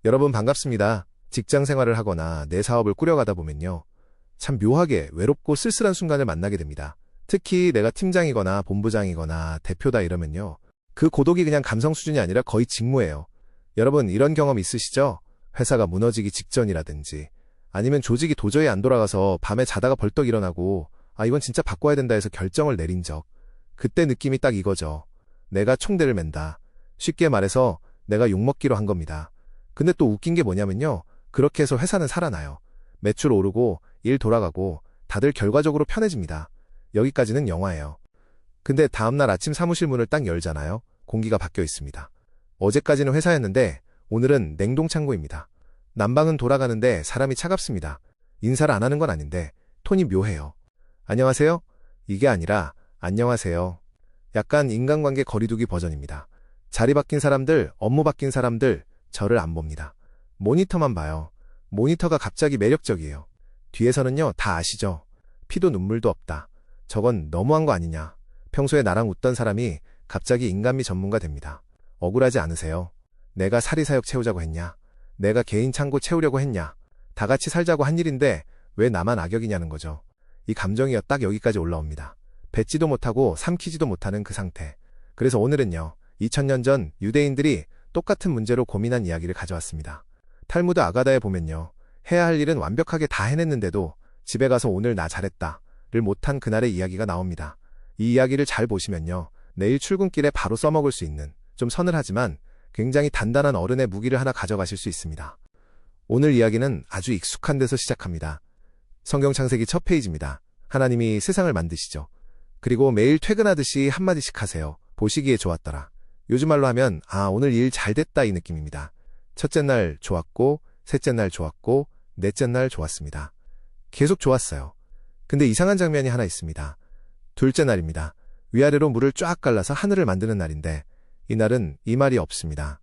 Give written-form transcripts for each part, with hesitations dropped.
여러분 반갑습니다. 직장 생활을 하거나 내 사업을 꾸려가다 보면요. 참 묘하게 외롭고 쓸쓸한 순간을 만나게 됩니다. 특히 내가 팀장이거나 본부장이거나 대표다 이러면요. 그 고독이 그냥 감성 수준이 아니라 거의 직무예요. 여러분 이런 경험 있으시죠? 회사가 무너지기 직전이라든지 아니면 조직이 도저히 안 돌아가서 밤에 자다가 벌떡 일어나고 이건 진짜 바꿔야 된다 해서 결정을 내린 적. 그때 느낌이 딱 이거죠. 내가 총대를 맨다. 쉽게 말해서 내가 욕먹기로 한 겁니다. 근데 또 웃긴 게 뭐냐면요. 그렇게 해서 회사는 살아나요. 매출 오르고 일 돌아가고 다들 결과적으로 편해집니다. 여기까지는 영화예요. 근데 다음날 아침 사무실 문을 딱 열잖아요. 공기가 바뀌어 있습니다. 어제까지는 회사였는데 오늘은 냉동창고입니다. 난방은 돌아가는데 사람이 차갑습니다. 인사를 안 하는 건 아닌데 톤이 묘해요. 안녕하세요? 이게 아니라 안녕하세요. 약간 인간관계 거리두기 버전입니다. 자리 바뀐 사람들, 업무 바뀐 사람들 저를 안 봅니다. 모니터만 봐요. 모니터가 갑자기 매력적이에요. 뒤에서는요 다 아시죠? 피도 눈물도 없다. 저건 너무한 거 아니냐. 평소에 나랑 웃던 사람이 갑자기 인간미 전문가 됩니다. 억울하지 않으세요? 내가 사리사욕 채우자고 했냐? 내가 개인 창고 채우려고 했냐? 다 같이 살자고 한 일인데 왜 나만 악역이냐는 거죠. 이 감정이요 딱 여기까지 올라옵니다. 뱉지도 못하고 삼키지도 못하는 그 상태. 그래서 오늘은요. 2000년 전 유대인들이 똑같은 문제로 고민한 이야기를 가져왔습니다. 탈무드 아가다에 보면요. 해야 할 일은 완벽하게 다 해냈는데도 집에 가서 오늘 나 잘했다를 못한 그날의 이야기가 나옵니다. 이 이야기를 잘 보시면요. 내일 출근길에 바로 써먹을 수 있는 좀 서늘하지만 굉장히 단단한 어른의 무기를 하나 가져가실 수 있습니다. 오늘 이야기는 아주 익숙한 데서 시작합니다. 성경 창세기 첫 페이지입니다. 하나님이 세상을 만드시죠. 그리고 매일 퇴근하듯이 한마디씩 하세요. 보시기에 좋았더라. 요즘 말로 하면 오늘 일 잘 됐다 이 느낌입니다. 첫째 날 좋았고 셋째 날 좋았고 넷째 날 좋았습니다. 계속 좋았어요. 근데 이상한 장면이 하나 있습니다. 둘째 날입니다. 위아래로 물을 쫙 갈라서 하늘을 만드는 날인데 이날은 이 말이 없습니다.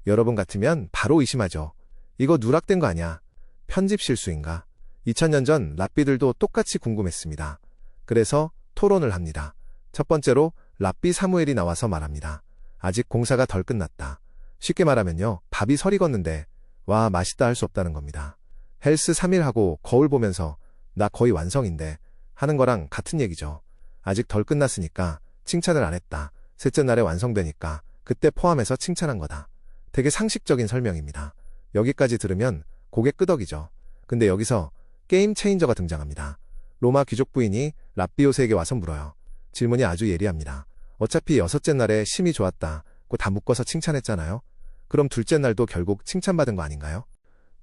여러분 같으면 바로 의심하죠. 이거 누락된 거 아니야? 편집 실수인가? 2000년 전 랍비들도 똑같이 궁금했습니다. 그래서 토론을 합니다. 첫 번째로 랍비 사무엘이 나와서 말합니다. 아직 공사가 덜 끝났다. 쉽게 말하면요. 밥이 설 익었는데 와 맛있다 할 수 없다는 겁니다. 헬스 3일 하고 거울 보면서 나 거의 완성인데 하는 거랑 같은 얘기죠. 아직 덜 끝났으니까 칭찬을 안 했다. 셋째 날에 완성되니까 그때 포함해서 칭찬한 거다. 되게 상식적인 설명입니다. 여기까지 들으면 고개 끄덕이죠. 근데 여기서 게임 체인저가 등장합니다. 로마 귀족 부인이 랍비 요새에게 와서 물어요. 질문이 아주 예리합니다. 어차피 여섯째 날에 심이 좋았다고 다 묶어서 칭찬했잖아요. 그럼 둘째 날도 결국 칭찬받은 거 아닌가요?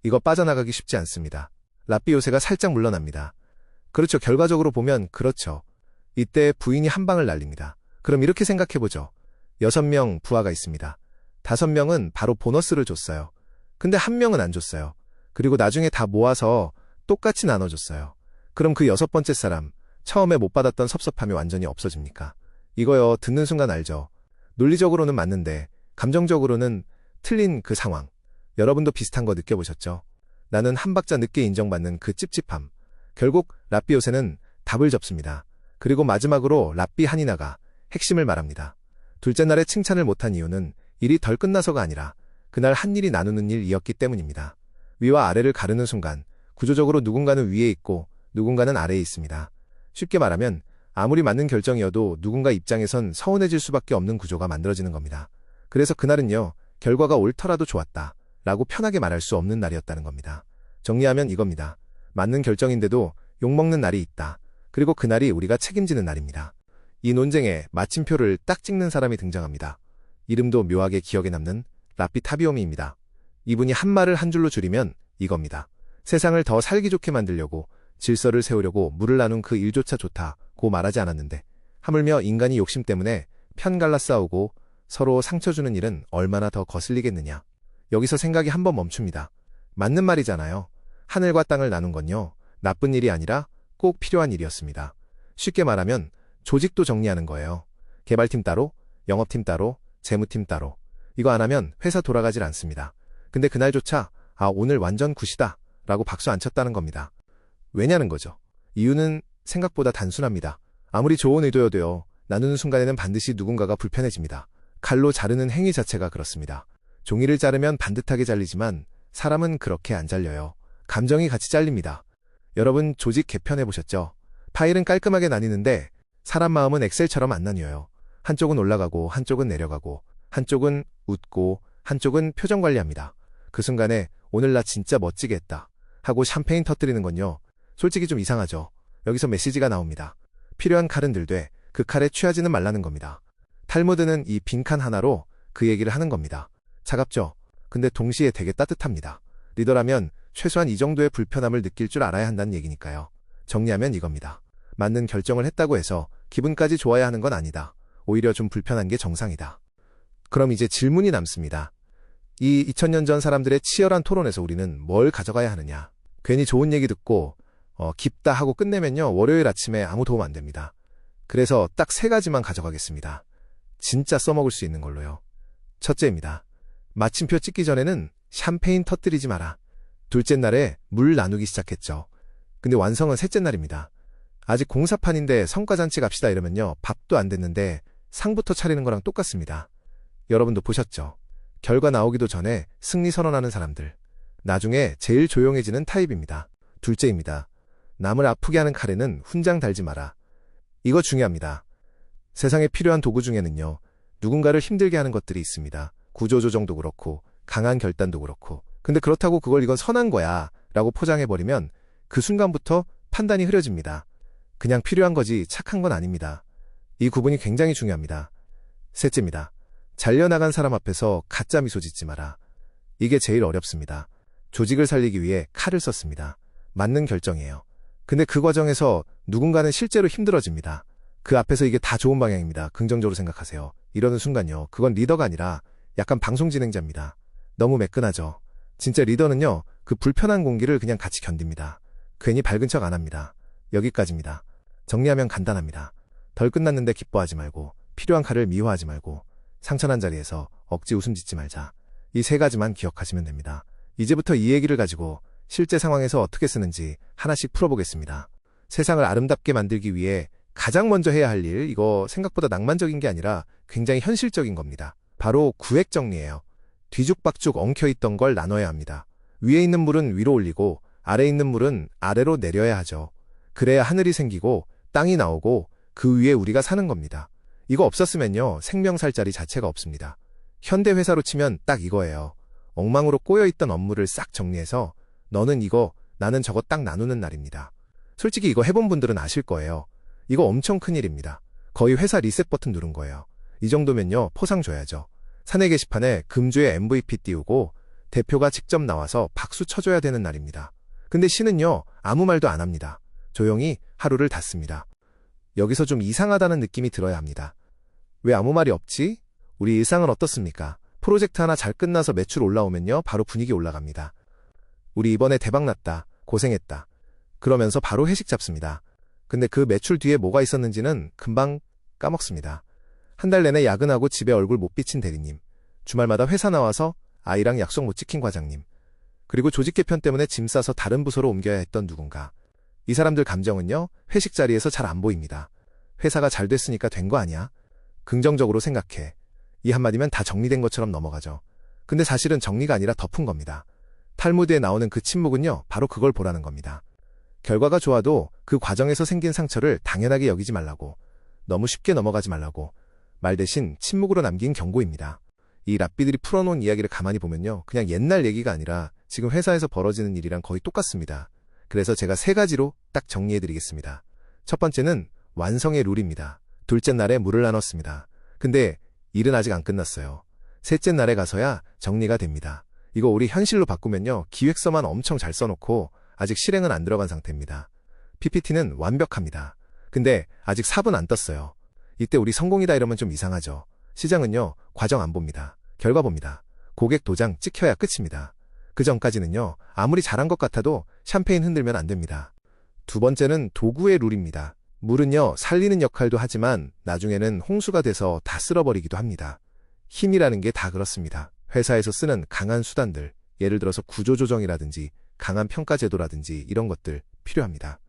이거 빠져나가기 쉽지 않습니다. 랍비 요새가 살짝 물러납니다. 그렇죠. 결과적으로 보면 그렇죠. 이때 부인이 한 방을 날립니다. 그럼 이렇게 생각해보죠. 6명 부하가 있습니다. 5명은 바로 보너스를 줬어요. 근데 1명은 안 줬어요. 그리고 나중에 다 모아서 똑같이 나눠줬어요. 그럼 그 6번째 사람, 처음에 못 받았던 섭섭함이 완전히 없어집니까? 이거요, 듣는 순간 알죠? 논리적으로는 맞는데 감정적으로는 틀린 그 상황. 여러분도 비슷한 거 느껴보셨죠? 나는 한 박자 늦게 인정받는 그 찝찝함. 결국 랍비 요새는 답을 접습니다. 그리고 마지막으로 랍비 하니나가 핵심을 말합니다. 둘째 날에 칭찬을 못한 이유는 일이 덜 끝나서가 아니라 그날 한 일이 나누는 일이었기 때문입니다. 위와 아래를 가르는 순간 구조적으로 누군가는 위에 있고 누군가는 아래에 있습니다. 쉽게 말하면 아무리 맞는 결정이어도 누군가 입장에선 서운해질 수밖에 없는 구조가 만들어지는 겁니다. 그래서 그날은요. 결과가 옳더라도 좋았다 라고 편하게 말할 수 없는 날이었다는 겁니다. 정리하면 이겁니다. 맞는 결정인데도 욕먹는 날이 있다. 그리고 그날이 우리가 책임지는 날입니다. 이 논쟁에 마침표를 딱 찍는 사람이 등장합니다. 이름도 묘하게 기억에 남는 랍비 타비오미입니다. 이분이 한 말을 한 줄로 줄이면 이겁니다. 세상을 더 살기 좋게 만들려고 질서를 세우려고 물을 나눈 그 일조차 좋다고 말하지 않았는데 하물며 인간이 욕심 때문에 편 갈라 싸우고 서로 상처 주는 일은 얼마나 더 거슬리겠느냐. 여기서 생각이 한번 멈춥니다. 맞는 말이잖아요. 하늘과 땅을 나눈 건요. 나쁜 일이 아니라 꼭 필요한 일이었습니다. 쉽게 말하면 조직도 정리하는 거예요. 개발팀 따로, 영업팀 따로, 재무팀 따로. 이거 안 하면 회사 돌아가질 않습니다. 근데 그날조차 오늘 완전 굿이다 라고 박수 안 쳤다는 겁니다. 왜냐는 거죠. 이유는 생각보다 단순합니다. 아무리 좋은 의도여도요. 나누는 순간에는 반드시 누군가가 불편해집니다. 칼로 자르는 행위 자체가 그렇습니다. 종이를 자르면 반듯하게 잘리지만 사람은 그렇게 안 잘려요. 감정이 같이 잘립니다. 여러분 조직 개편해보셨죠? 파일은 깔끔하게 나뉘는데 사람 마음은 엑셀처럼 안 나뉘어요. 한쪽은 올라가고 한쪽은 내려가고 한쪽은 웃고 한쪽은 표정 관리합니다. 그 순간에 오늘 나 진짜 멋지게 했다 하고 샴페인 터뜨리는 건요. 솔직히 좀 이상하죠. 여기서 메시지가 나옵니다. 필요한 칼은 들되 그 칼에 취하지는 말라는 겁니다. 탈무드는 이 빈칸 하나로 그 얘기를 하는 겁니다. 차갑죠? 근데 동시에 되게 따뜻합니다. 리더라면 최소한 이 정도의 불편함을 느낄 줄 알아야 한다는 얘기니까요. 정리하면 이겁니다. 맞는 결정을 했다고 해서 기분까지 좋아야 하는 건 아니다. 오히려 좀 불편한 게 정상이다. 그럼 이제 질문이 남습니다. 이 2000년 전 사람들의 치열한 토론에서 우리는 뭘 가져가야 하느냐? 괜히 좋은 얘기 듣고 깊다 하고 끝내면요. 월요일 아침에 아무 도움 안 됩니다. 그래서 딱 3가지만 가져가겠습니다. 진짜 써먹을 수 있는 걸로요. 첫째입니다. 마침표 찍기 전에는 샴페인 터뜨리지 마라. 둘째 날에 물 나누기 시작했죠. 근데 완성은 셋째 날입니다. 아직 공사판인데 성과잔치 갑시다 이러면요. 밥도 안 됐는데 상부터 차리는 거랑 똑같습니다. 여러분도 보셨죠? 결과 나오기도 전에 승리 선언하는 사람들. 나중에 제일 조용해지는 타입입니다. 둘째입니다. 남을 아프게 하는 칼에는 훈장 달지 마라. 이거 중요합니다. 세상에 필요한 도구 중에는요. 누군가를 힘들게 하는 것들이 있습니다. 구조조정도 그렇고 강한 결단도 그렇고. 근데 그렇다고 그걸 이건 선한 거야 라고 포장해버리면 그 순간부터 판단이 흐려집니다. 그냥 필요한 거지 착한 건 아닙니다. 이 구분이 굉장히 중요합니다. 셋째입니다. 잘려나간 사람 앞에서 가짜 미소 짓지 마라. 이게 제일 어렵습니다. 조직을 살리기 위해 칼을 썼습니다. 맞는 결정이에요. 근데 그 과정에서 누군가는 실제로 힘들어집니다. 그 앞에서 이게 다 좋은 방향입니다. 긍정적으로 생각하세요. 이러는 순간요. 그건 리더가 아니라 약간 방송 진행자입니다. 너무 매끈하죠. 진짜 리더는요. 그 불편한 공기를 그냥 같이 견딥니다. 괜히 밝은 척 안 합니다. 여기까지입니다. 정리하면 간단합니다. 덜 끝났는데 기뻐하지 말고 필요한 칼을 미워하지 말고 상처난 자리에서 억지 웃음 짓지 말자. 이 3가지만 기억하시면 됩니다. 이제부터 이 얘기를 가지고 실제 상황에서 어떻게 쓰는지 하나씩 풀어보겠습니다. 세상을 아름답게 만들기 위해 가장 먼저 해야 할 일, 이거 생각보다 낭만적인 게 아니라 굉장히 현실적인 겁니다. 바로 구획 정리예요. 뒤죽박죽 엉켜있던 걸 나눠야 합니다. 위에 있는 물은 위로 올리고 아래에 있는 물은 아래로 내려야 하죠. 그래야 하늘이 생기고 땅이 나오고 그 위에 우리가 사는 겁니다. 이거 없었으면요. 생명 살 자리 자체가 없습니다. 현대 회사로 치면 딱 이거예요. 엉망으로 꼬여있던 업무를 싹 정리해서 너는 이거, 나는 저거 딱 나누는 날입니다. 솔직히 이거 해본 분들은 아실 거예요. 이거 엄청 큰일입니다. 거의 회사 리셋 버튼 누른 거예요. 이 정도면요. 포상 줘야죠. 사내 게시판에 금주의 MVP 띄우고 대표가 직접 나와서 박수 쳐줘야 되는 날입니다. 근데 신은요. 아무 말도 안 합니다. 조용히 하루를 닫습니다. 여기서 좀 이상하다는 느낌이 들어야 합니다. 왜 아무 말이 없지? 우리 일상은 어떻습니까? 프로젝트 하나 잘 끝나서 매출 올라오면요. 바로 분위기 올라갑니다. 우리 이번에 대박 났다. 고생했다. 그러면서 바로 회식 잡습니다. 근데 그 매출 뒤에 뭐가 있었는지는 금방 까먹습니다. 한 달 내내 야근하고 집에 얼굴 못 비친 대리님. 주말마다 회사 나와서 아이랑 약속 못 지킨 과장님. 그리고 조직 개편 때문에 짐 싸서 다른 부서로 옮겨야 했던 누군가. 이 사람들 감정은요. 회식 자리에서 잘 안 보입니다. 회사가 잘 됐으니까 된 거 아니야? 긍정적으로 생각해. 이 한마디면 다 정리된 것처럼 넘어가죠. 근데 사실은 정리가 아니라 덮은 겁니다. 탈무드에 나오는 그 침묵은요. 바로 그걸 보라는 겁니다. 결과가 좋아도 그 과정에서 생긴 상처를 당연하게 여기지 말라고. 너무 쉽게 넘어가지 말라고. 말 대신 침묵으로 남긴 경고입니다. 이 랍비들이 풀어놓은 이야기를 가만히 보면요. 그냥 옛날 얘기가 아니라 지금 회사에서 벌어지는 일이랑 거의 똑같습니다. 그래서 제가 3가지로 딱 정리해드리겠습니다. 첫 번째는 완성의 룰입니다. 둘째 날에 물을 나눴습니다. 근데 일은 아직 안 끝났어요. 셋째 날에 가서야 정리가 됩니다. 이거 우리 현실로 바꾸면요. 기획서만 엄청 잘 써놓고 아직 실행은 안 들어간 상태입니다. PPT는 완벽합니다. 근데 아직 삽은 안 떴어요. 이때 우리 성공이다 이러면 좀 이상하죠. 시장은요. 과정 안 봅니다. 결과 봅니다. 고객 도장 찍혀야 끝입니다. 그 전까지는요. 아무리 잘한 것 같아도 샴페인 흔들면 안 됩니다. 두 번째는 도구의 룰입니다. 물은요. 살리는 역할도 하지만 나중에는 홍수가 돼서 다 쓸어버리기도 합니다. 힘이라는 게 다 그렇습니다. 회사에서 쓰는 강한 수단들, 예를 들어서 구조조정이라든지 강한 평가제도라든지 이런 것들 필요합니다.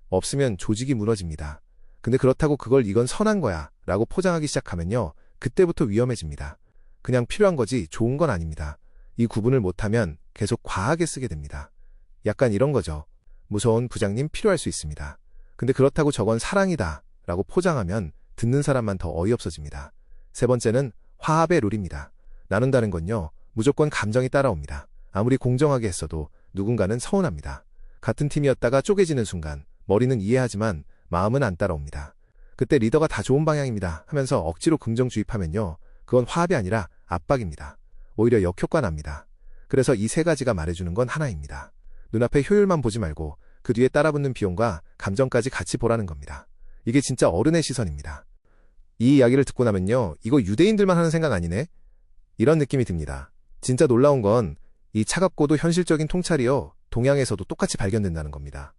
없으면 조직이 무너집니다. 근데 그렇다고 그걸 이건 선한 거야 라고 포장하기 시작하면요. 그때부터 위험해집니다. 그냥 필요한 거지 좋은 건 아닙니다. 이 구분을 못하면 계속 과하게 쓰게 됩니다. 약간 이런 거죠. 무서운 부장님 필요할 수 있습니다. 근데 그렇다고 저건 사랑이다 라고 포장하면 듣는 사람만 더 어이없어집니다. 세 번째는 화합의 룰입니다. 나눈다는 건요, 무조건 감정이 따라옵니다. 아무리 공정하게 했어도 누군가는 서운합니다. 같은 팀이었다가 쪼개지는 순간 머리는 이해하지만 마음은 안 따라옵니다. 그때 리더가 다 좋은 방향입니다 하면서 억지로 긍정 주입하면요, 그건 화합이 아니라 압박입니다. 오히려 역효과 납니다. 그래서 이 세 가지가 말해주는 건 하나입니다. 눈앞의 효율만 보지 말고 그 뒤에 따라붙는 비용과 감정까지 같이 보라는 겁니다. 이게 진짜 어른의 시선입니다. 이 이야기를 듣고 나면요, 이거 유대인들만 하는 생각 아니네? 이런 느낌이 듭니다. 진짜 놀라운 건 이 차갑고도 현실적인 통찰이요, 동양에서도 똑같이 발견된다는 겁니다.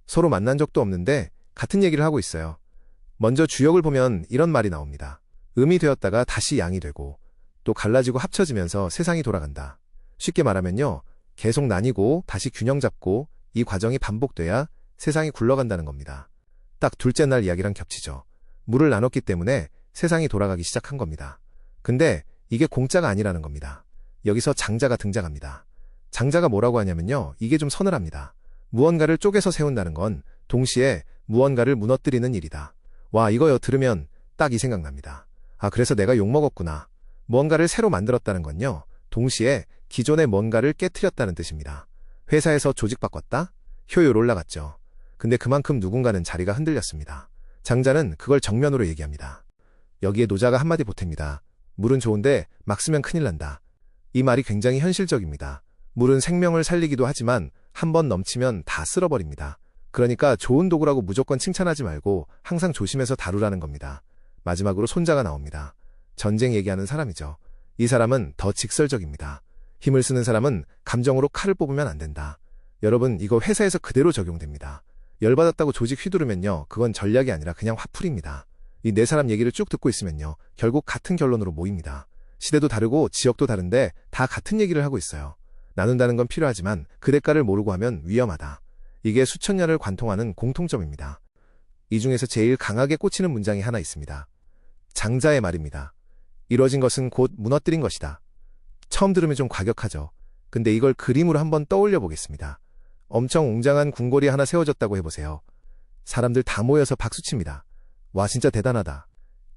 서로 만난 적도 없는데 같은 얘기를 하고 있어요. 먼저 주역을 보면 이런 말이 나옵니다. 음이 되었다가 다시 양이 되고 또 갈라지고 합쳐지면서 세상이 돌아간다. 쉽게 말하면요, 계속 나뉘고 다시 균형 잡고 이 과정이 반복돼야 세상이 굴러간다는 겁니다. 딱 둘째 날 이야기랑 겹치죠. 물을 나눴기 때문에 세상이 돌아가기 시작한 겁니다. 근데 이게 공짜가 아니라는 겁니다. 여기서 장자가 등장합니다. 장자가 뭐라고 하냐면요, 이게 좀 서늘합니다. 무언가를 쪼개서 세운다는 건 동시에 무언가를 무너뜨리는 일이다. 와, 이거요 들으면 딱 이 생각납니다. 아, 그래서 내가 욕먹었구나. 무언가를 새로 만들었다는 건요, 동시에 기존의 뭔가를 깨트렸다는 뜻입니다. 회사에서 조직 바꿨다? 효율 올라갔죠. 근데 그만큼 누군가는 자리가 흔들렸습니다. 장자는 그걸 정면으로 얘기합니다. 여기에 노자가 한마디 보탭니다. 물은 좋은데 막 쓰면 큰일 난다. 이 말이 굉장히 현실적입니다. 물은 생명을 살리기도 하지만 한 번 넘치면 다 쓸어버립니다. 그러니까 좋은 도구라고 무조건 칭찬하지 말고 항상 조심해서 다루라는 겁니다. 마지막으로 손자가 나옵니다. 전쟁 얘기하는 사람이죠. 이 사람은 더 직설적입니다. 힘을 쓰는 사람은 감정으로 칼을 뽑으면 안 된다. 여러분, 이거 회사에서 그대로 적용됩니다. 열받았다고 조직 휘두르면요, 그건 전략이 아니라 그냥 화풀이입니다. 이 네 사람 얘기를 쭉 듣고 있으면요, 결국 같은 결론으로 모입니다. 시대도 다르고 지역도 다른데 다 같은 얘기를 하고 있어요. 나눈다는 건 필요하지만 그 대가를 모르고 하면 위험하다. 이게 수천 년을 관통하는 공통점입니다. 이 중에서 제일 강하게 꽂히는 문장이 하나 있습니다. 장자의 말입니다. 이루어진 것은 곧 무너뜨린 것이다. 처음 들으면 좀 과격하죠. 근데 이걸 그림으로 한번 떠올려 보겠습니다. 엄청 웅장한 궁궐이 하나 세워졌다고 해보세요. 사람들 다 모여서 박수칩니다. 와, 진짜 대단하다.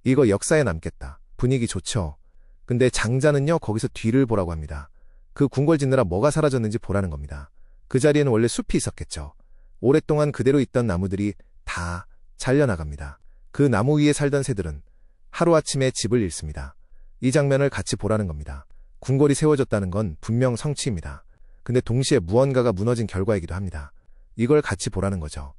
이거 역사에 남겠다. 분위기 좋죠. 근데 장자는요, 거기서 뒤를 보라고 합니다. 그 궁궐 짓느라 뭐가 사라졌는지 보라는 겁니다. 그 자리에는 원래 숲이 있었겠죠. 오랫동안 그대로 있던 나무들이 다 잘려나갑니다. 그 나무 위에 살던 새들은 하루아침에 집을 잃습니다. 이 장면을 같이 보라는 겁니다. 궁궐이 세워졌다는 건 분명 성취입니다. 근데 동시에 무언가가 무너진 결과이기도 합니다. 이걸 같이 보라는 거죠.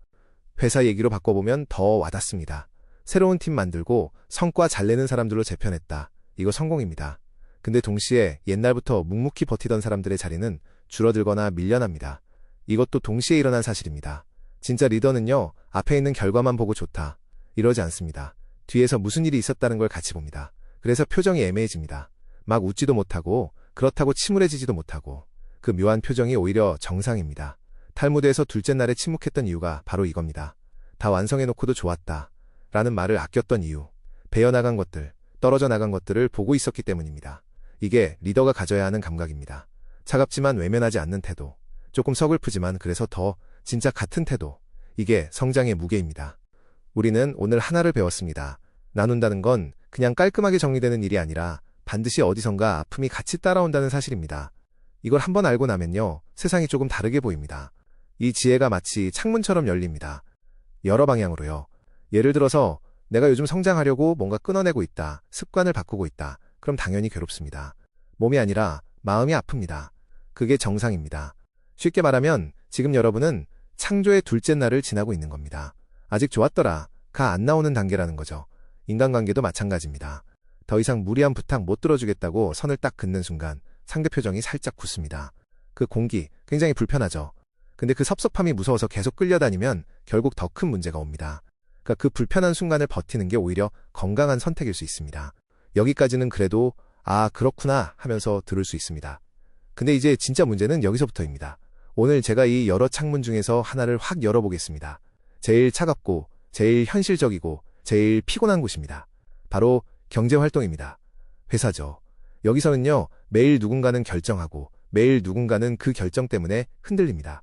회사 얘기로 바꿔보면 더 와닿습니다. 새로운 팀 만들고 성과 잘 내는 사람들로 재편했다. 이거 성공입니다. 근데 동시에 옛날부터 묵묵히 버티던 사람들의 자리는 줄어들거나 밀려납니다. 이것도 동시에 일어난 사실입니다. 진짜 리더는요, 앞에 있는 결과만 보고 좋다, 이러지 않습니다. 뒤에서 무슨 일이 있었다는 걸 같이 봅니다. 그래서 표정이 애매해집니다. 막 웃지도 못하고 그렇다고 침울해지지도 못하고 그 묘한 표정이 오히려 정상입니다. 탈무드에서 둘째 날에 침묵했던 이유가 바로 이겁니다. 다 완성해놓고도 좋았다 라는 말을 아꼈던 이유, 베어나간 것들, 떨어져 나간 것들을 보고 있었기 때문입니다. 이게 리더가 가져야 하는 감각입니다. 차갑지만 외면하지 않는 태도, 조금 서글프지만 그래서 더 진짜 같은 태도, 이게 성장의 무게입니다. 우리는 오늘 하나를 배웠습니다. 나눈다는 건 그냥 깔끔하게 정리되는 일이 아니라 반드시 어디선가 아픔이 같이 따라온다는 사실입니다. 이걸 한번 알고 나면요, 세상이 조금 다르게 보입니다. 이 지혜가 마치 창문처럼 열립니다. 여러 방향으로요. 예를 들어서 내가 요즘 성장하려고 뭔가 끊어내고 있다, 습관을 바꾸고 있다. 그럼 당연히 괴롭습니다. 몸이 아니라 마음이 아픕니다. 그게 정상입니다. 쉽게 말하면 지금 여러분은 창조의 둘째 날을 지나고 있는 겁니다. 아직 좋았더라 가 안 나오는 단계라는 거죠. 인간관계도 마찬가지입니다. 더 이상 무리한 부탁 못 들어주겠다고 선을 딱 긋는 순간 상대 표정이 살짝 굳습니다. 그 공기 굉장히 불편하죠. 근데 그 섭섭함이 무서워서 계속 끌려다니면 결국 더 큰 문제가 옵니다. 그러니까 그 불편한 순간을 버티는 게 오히려 건강한 선택일 수 있습니다. 여기까지는 그래도 아, 그렇구나 하면서 들을 수 있습니다. 근데 이제 진짜 문제는 여기서부터입니다. 오늘 제가 이 여러 창문 중에서 하나를 확 열어보겠습니다. 제일 차갑고 제일 현실적이고 제일 피곤한 곳입니다. 바로 경제활동입니다. 회사죠. 여기서는요, 매일 누군가는 결정하고 매일 누군가는 그 결정 때문에 흔들립니다.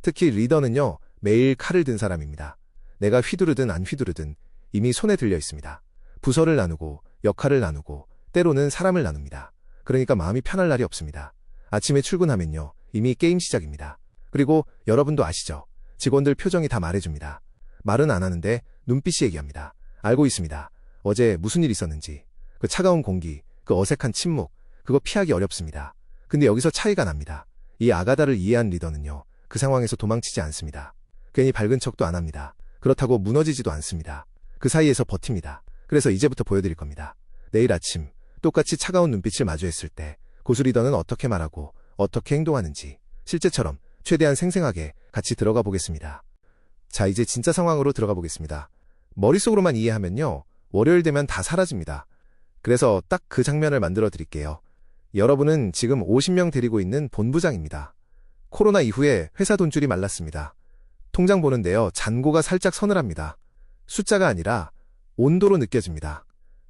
특히 리더는요, 매일 칼을 든 사람입니다. 내가 휘두르든 안 휘두르든 이미 손에 들려 있습니다. 부서를 나누고 역할을 나누고 때로는 사람을 나눕니다. 그러니까 마음이 편할 날이 없습니다. 아침에 출근하면요, 이미 게임 시작입니다. 그리고 여러분도 아시죠? 직원들 표정이 다 말해줍니다. 말은 안 하는데 눈빛이 얘기합니다. 알고 있습니다. 어제 무슨 일 있었는지. 그 차가운 공기, 그 어색한 침묵, 그거 피하기 어렵습니다. 근데 여기서 차이가 납니다. 이 아가다를 이해한 리더는요, 그 상황에서 도망치지 않습니다. 괜히 밝은 척도 안 합니다. 그렇다고 무너지지도 않습니다. 그 사이에서 버팁니다. 그래서 이제부터 보여드릴 겁니다. 내일 아침 똑같이 차가운 눈빛을 마주했을 때 고수 리더는 어떻게 말하고 어떻게 행동하는지 실제처럼 최대한 생생하게 같이 들어가 보겠습니다. 자, 이제 진짜 상황으로 들어가 보겠습니다. 머릿속으로만 이해하면요, 월요일 되면 다 사라집니다. 그래서 딱 그 장면을 만들어 드릴게요. 여러분은 지금 50명 데리고 있는 본부장입니다. 코로나 이후에 회사 돈줄이 말랐습니다. 통장 보는데요, 잔고가 살짝 서늘합니다. 숫자가 아니라 온도로 느껴집니다.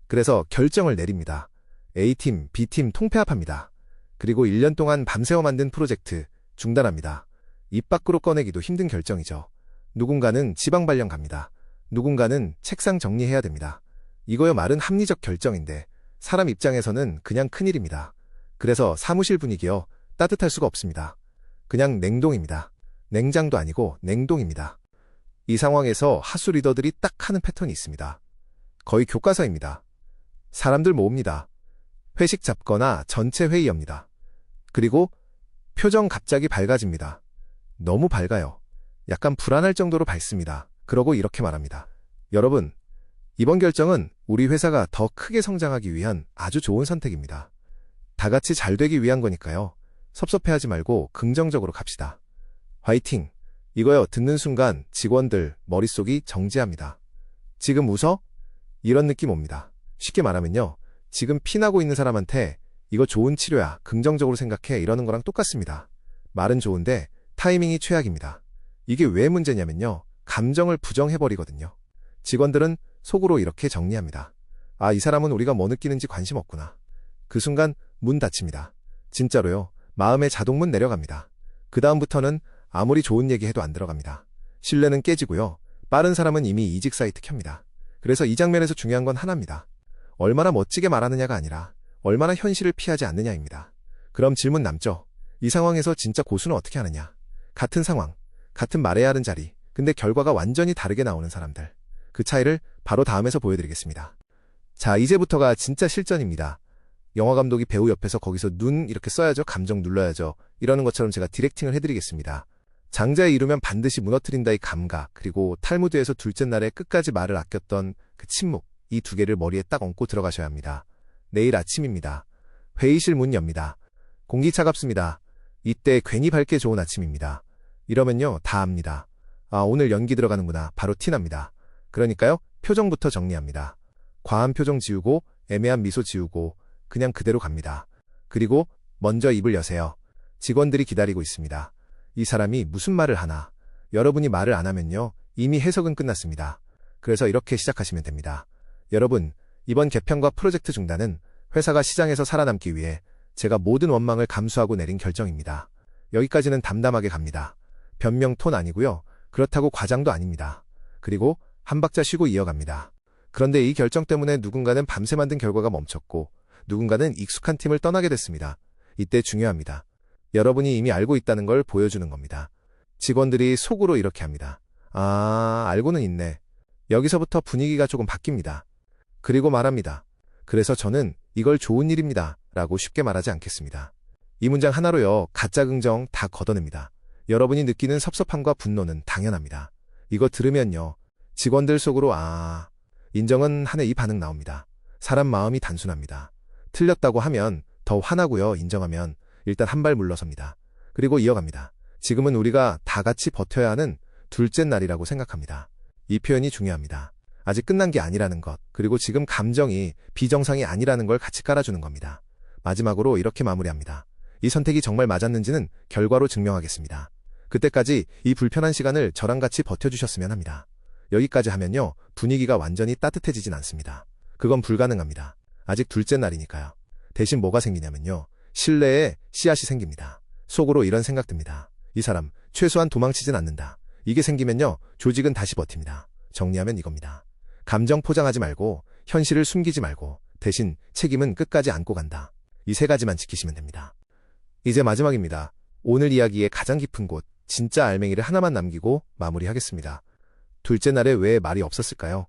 그래서 결정을 내립니다. A팀, B팀 통폐합합니다. 그리고 1년 동안 밤새워 만든 프로젝트 중단합니다. 입 밖으로 꺼내기도 힘든 결정이죠. 누군가는 지방 발령 갑니다. 누군가는 책상 정리해야 됩니다. 이거요 말은 합리적 결정인데 사람 입장에서는 그냥 큰일입니다. 그래서 사무실 분위기요, 따뜻할 수가 없습니다. 그냥 냉동입니다. 냉장도 아니고 냉동입니다. 이 상황에서 하수 리더들이 딱 하는 패턴이 있습니다. 거의 교과서입니다. 사람들 모읍니다. 회식 잡거나 전체 회의 엽니다. 그리고 표정 갑자기 밝아집니다. 너무 밝아요. 약간 불안할 정도로 밝습니다. 그러고 이렇게 말합니다. 여러분, 이번 결정은 우리 회사가 더 크게 성장하기 위한 아주 좋은 선택입니다. 다 같이 잘 되기 위한 거니까요. 섭섭해하지 말고 긍정적으로 갑시다. 화이팅! 이거요, 듣는 순간 직원들 머릿속이 정지합니다. 지금 웃어? 이런 느낌 옵니다. 쉽게 말하면요, 지금 피나고 있는 사람한테 이거 좋은 치료야, 긍정적으로 생각해, 이러는 거랑 똑같습니다. 말은 좋은데 타이밍이 최악입니다. 이게 왜 문제냐면요, 감정을 부정해버리거든요. 직원들은 속으로 이렇게 정리합니다. 아, 이 사람은 우리가 뭐 느끼는지 관심 없구나. 그 순간 문 닫힙니다. 진짜로요, 마음의 자동문 내려갑니다. 그 다음부터는 아무리 좋은 얘기해도 안 들어갑니다. 신뢰는 깨지고요, 빠른 사람은 이미 이직 사이트 켭니다. 그래서 이 장면에서 중요한 건 하나입니다. 얼마나 멋지게 말하느냐가 아니라 얼마나 현실을 피하지 않느냐입니다. 그럼 질문 남죠? 이 상황에서 진짜 고수는 어떻게 하느냐? 같은 상황, 같은 말해야 하는 자리, 근데 결과가 완전히 다르게 나오는 사람들. 그 차이를 바로 다음에서 보여드리겠습니다. 자, 이제부터가 진짜 실전입니다. 영화감독이 배우 옆에서 거기서 눈 이렇게 써야죠, 감정 눌러야죠, 이러는 것처럼 제가 디렉팅을 해드리겠습니다. 장자에 이루면 반드시 무너뜨린다의 감각, 그리고 탈무드에서 둘째 날에 끝까지 말을 아꼈던 그 침묵, 이 두 개를 머리에 딱 얹고 들어가셔야 합니다. 내일 아침입니다. 회의실 문 엽니다. 공기 차갑습니다. 이때 괜히 밝게 좋은 아침입니다. 이러면요, 다 압니다. 아, 오늘 연기 들어가는구나. 바로 티납니다. 그러니까요, 표정부터 정리합니다. 과한 표정 지우고 애매한 미소 지우고 그냥 그대로 갑니다. 그리고 먼저 입을 여세요. 직원들이 기다리고 있습니다. 이 사람이 무슨 말을 하나. 여러분이 말을 안 하면요, 이미 해석은 끝났습니다. 그래서 이렇게 시작하시면 됩니다. 여러분, 이번 개편과 프로젝트 중단은 회사가 시장에서 살아남기 위해 제가 모든 원망을 감수하고 내린 결정입니다. 여기까지는 담담하게 갑니다. 변명 톤 아니고요, 그렇다고 과장도 아닙니다. 그리고 한 박자 쉬고 이어갑니다. 그런데 이 결정 때문에 누군가는 밤새 만든 결과가 멈췄고 누군가는 익숙한 팀을 떠나게 됐습니다. 이때 중요합니다. 여러분이 이미 알고 있다는 걸 보여주는 겁니다. 직원들이 속으로 이렇게 합니다. 아, 알고는 있네. 여기서부터 분위기가 조금 바뀝니다. 그리고 말합니다. 그래서 저는 이걸 좋은 일입니다. 라고 쉽게 말하지 않겠습니다. 이 문장 하나로요, 가짜 긍정 다 걷어냅니다. 여러분이 느끼는 섭섭함과 분노는 당연합니다. 이거 들으면요, 직원들 속으로 인정은 하네, 이 반응 나옵니다. 사람 마음이 단순합니다. 틀렸다고 하면 더 화나고요, 인정하면 일단 한 발 물러섭니다. 그리고 이어갑니다. 지금은 우리가 다 같이 버텨야 하는 둘째 날이라고 생각합니다. 이 표현이 중요합니다. 아직 끝난 게 아니라는 것, 그리고 지금 감정이 비정상이 아니라는 걸 같이 깔아주는 겁니다. 마지막으로 이렇게 마무리합니다. 이 선택이 정말 맞았는지는 결과로 증명하겠습니다. 그때까지 이 불편한 시간을 저랑 같이 버텨주셨으면 합니다. 여기까지 하면요, 분위기가 완전히 따뜻해지진 않습니다. 그건 불가능합니다. 아직 둘째 날이니까요. 대신 뭐가 생기냐면요, 신뢰의 씨앗이 생깁니다. 속으로 이런 생각 듭니다. 이 사람 최소한 도망치진 않는다. 이게 생기면요, 조직은 다시 버팁니다. 정리하면 이겁니다. 감정 포장하지 말고, 현실을 숨기지 말고, 대신 책임은 끝까지 안고 간다. 이 세 가지만 지키시면 됩니다. 이제 마지막입니다. 오늘 이야기의 가장 깊은 곳, 진짜 알맹이를 하나만 남기고 마무리하겠습니다. 둘째 날에 왜 말이 없었을까요?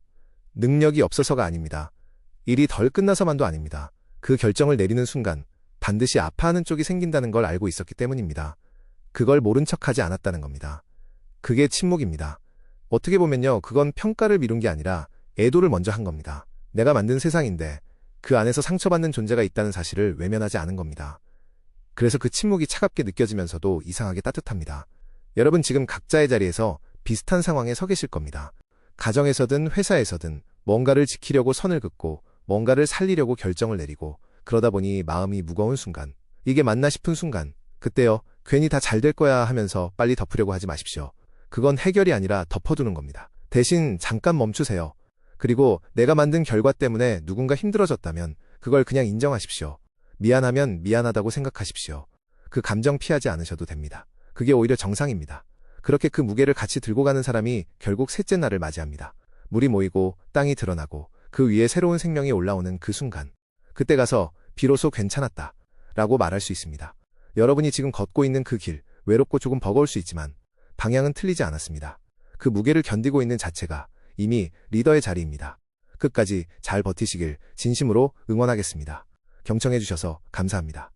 능력이 없어서가 아닙니다. 일이 덜 끝나서만도 아닙니다. 그 결정을 내리는 순간 반드시 아파하는 쪽이 생긴다는 걸 알고 있었기 때문입니다. 그걸 모른 척하지 않았다는 겁니다. 그게 침묵입니다. 어떻게 보면요, 그건 평가를 미룬 게 아니라 애도를 먼저 한 겁니다. 내가 만든 세상인데 그 안에서 상처받는 존재가 있다는 사실을 외면하지 않은 겁니다. 그래서 그 침묵이 차갑게 느껴지면서도 이상하게 따뜻합니다. 여러분 지금 각자의 자리에서 비슷한 상황에 서 계실 겁니다. 가정에서든 회사에서든 뭔가를 지키려고 선을 긋고 뭔가를 살리려고 결정을 내리고 그러다 보니 마음이 무거운 순간, 이게 맞나 싶은 순간, 그때요, 괜히 다 잘 될 거야 하면서 빨리 덮으려고 하지 마십시오. 그건 해결이 아니라 덮어두는 겁니다. 대신 잠깐 멈추세요. 그리고 내가 만든 결과 때문에 누군가 힘들어졌다면 그걸 그냥 인정하십시오. 미안하면 미안하다고 생각하십시오. 그 감정 피하지 않으셔도 됩니다. 그게 오히려 정상입니다. 그렇게 그 무게를 같이 들고 가는 사람이 결국 셋째 날을 맞이합니다. 물이 모이고 땅이 드러나고 그 위에 새로운 생명이 올라오는 그 순간. 그때 가서 비로소 괜찮았다 라고 말할 수 있습니다. 여러분이 지금 걷고 있는 그 길, 외롭고 조금 버거울 수 있지만 방향은 틀리지 않았습니다. 그 무게를 견디고 있는 자체가 이미 리더의 자리입니다. 끝까지 잘 버티시길 진심으로 응원하겠습니다. 경청해주셔서 감사합니다.